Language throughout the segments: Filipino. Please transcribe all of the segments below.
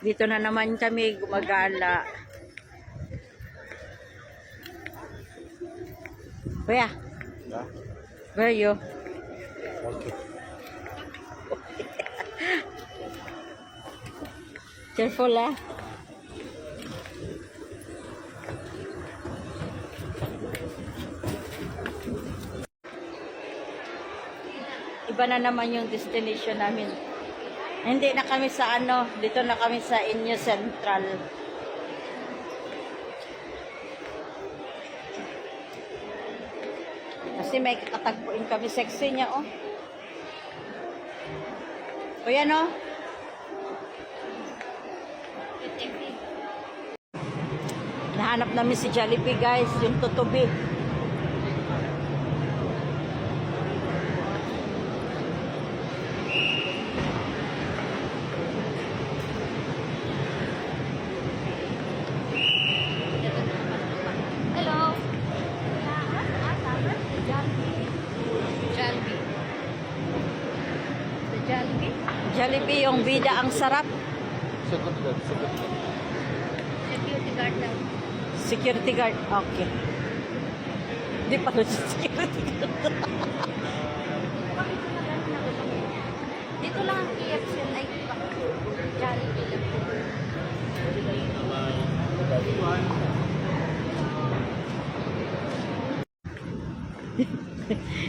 Dito na naman kami gumagala. Kuya, Yeah. where are you? Okay. Careful ah. Iba na naman yung destination namin. Hindi na kami sa ano, dito na kami sa Inyo Central. Kasi may kakatagpuin kami. Sexy niya, oh. O yan, oh. Nahanap namin si Jollibee, guys. Yung tutubi. Hello. Jollibee. The Jollibee? Jollibee, yung bida ang sarap. Security guard. Security guard daw. Security guard. Okay. Hindi pa rin si security guard. Dito lang ang KFC ay Jollibee lang.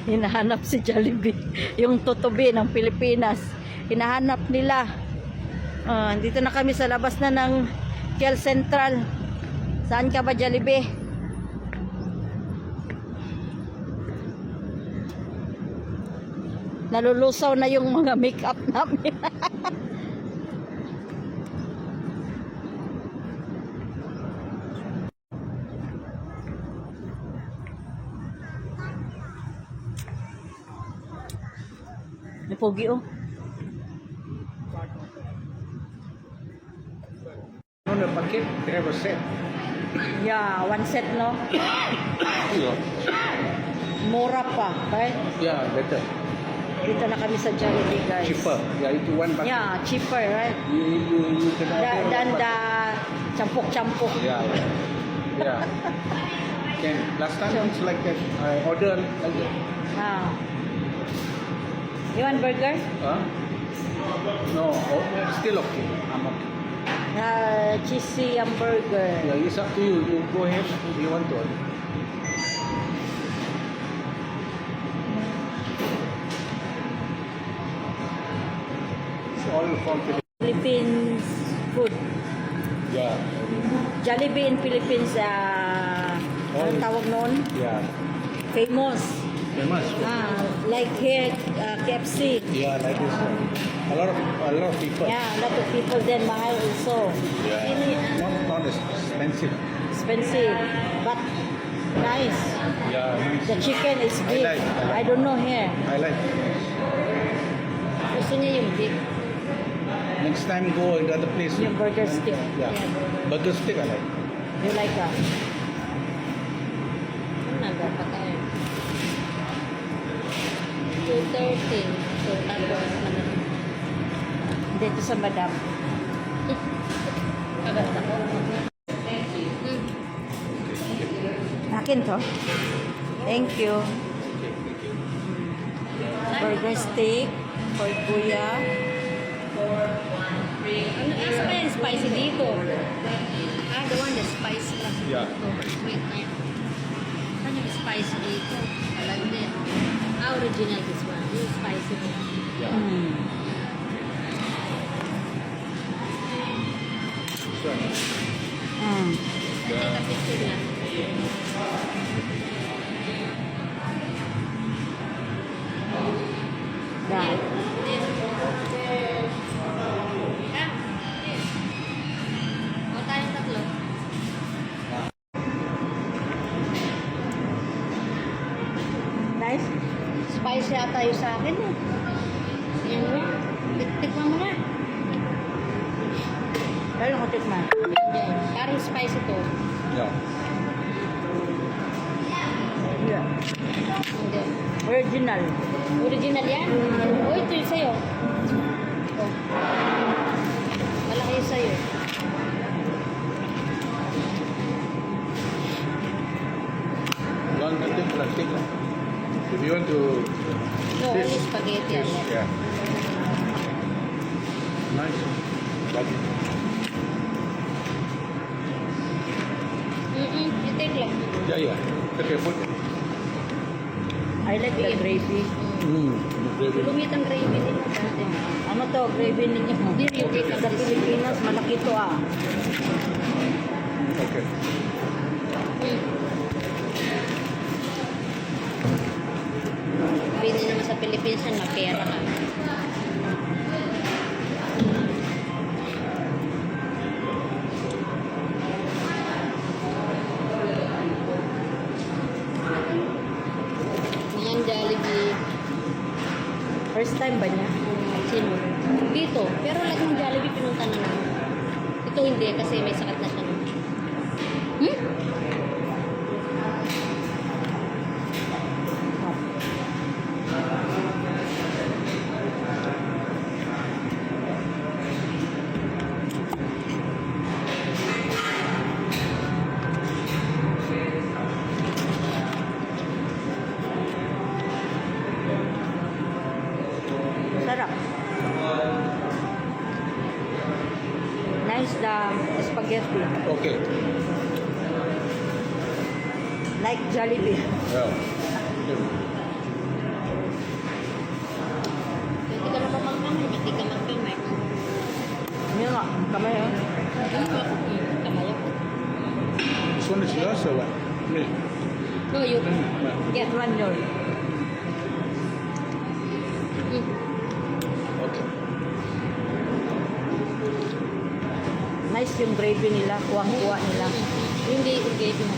Hinahanap si Jollibee. Yung tutubi ng Pilipinas. Hinahanap nila. Dito na kami sa labas na ng KL Central. Saan ka ba, Jollibee? Nalulusaw na yung mga make-up namin. Pogi, oh. On the packet, they have a set. Yeah, one set, no? Yeah. Mura pa, right? Yeah, better. Dito na kami sa Jollibee, guys. Cheaper. Yeah, itu one packet. Yeah, cheaper, right? You can order Dan one da campuk-campuk. packet. Yeah. Yeah. Can. Last time it's like that. I order like that. Ah. You want burger? Huh? No, still okay. I'm okay. Cheesy hamburger. Yeah, it's up to you. You go ahead if you want to order. It's all from Philippines food. Yeah. Jollibee in Philippines, anong tawag noon? Yeah. Famous. Famous. Like here, KFC. Yeah, like this. A lot of people. Yeah, a lot of people then mahal also. Yeah. Not expensive. Expensive, but nice. Yeah, nice. The chicken is big. I like. I don't know here. I like. Gusto niya yung big. Next time go in other place. Yung burger stick. Yeah. Burger stick I like. You like that? Nagapa tayo. 2:30. So, tapos naman. Dito sa Madam. Kaganda ko. Akin to. Thank you. Burger steak for Kuya. Ano asa ba yung spicy dito? The one that's spicy lang. Yeah. Oh, wait na yun. Ano yung spicy dito? Alam din. Original this one. Yung spicy mo. Yeah. Sure. Take a picture lang. Yeah. O tayong tatlo. Nice. Spicy ata yung sa akin eh. Yan mo. Tikman mo nga. Kaya ko tikman. Yan. Parang spicy to. Yeah. Yeah. Hindi. Original. Original yan? O, ito yung sa'yo. Ito. Malaki yung sa'yo. you want to? No, This? only spaghetti. Yes, yeah. Nice. Like it. You take lang. Yeah, yeah. Okay, put it. I like the gravy. Gravy. Lumit ang gravy nila dati. Ano to, gravy ninyo? Hindi rin yung Sa Pilipinas, malaki to ah. Okay. Sabihin naman sa Pilipinas na mapera ka. Yan, Jollibee. First time ba niya? Sino? Dito. Pero lahat ng Jollibee pinunta na naman. Ito hindi kasi may sakat na siya. Sarap. Nice the spaghetti. Okay. Like Jollibee. Yeah. Hindi ka na pa magkamay. Hindi ka magkamay. Yun nga, kamay oh. Kamay ako. This one is yours or what? Me. No, you. Get one yun. Okay. Nice yung gravy nila, kuwang-kuwa nila. Hindi, yung gravy mo.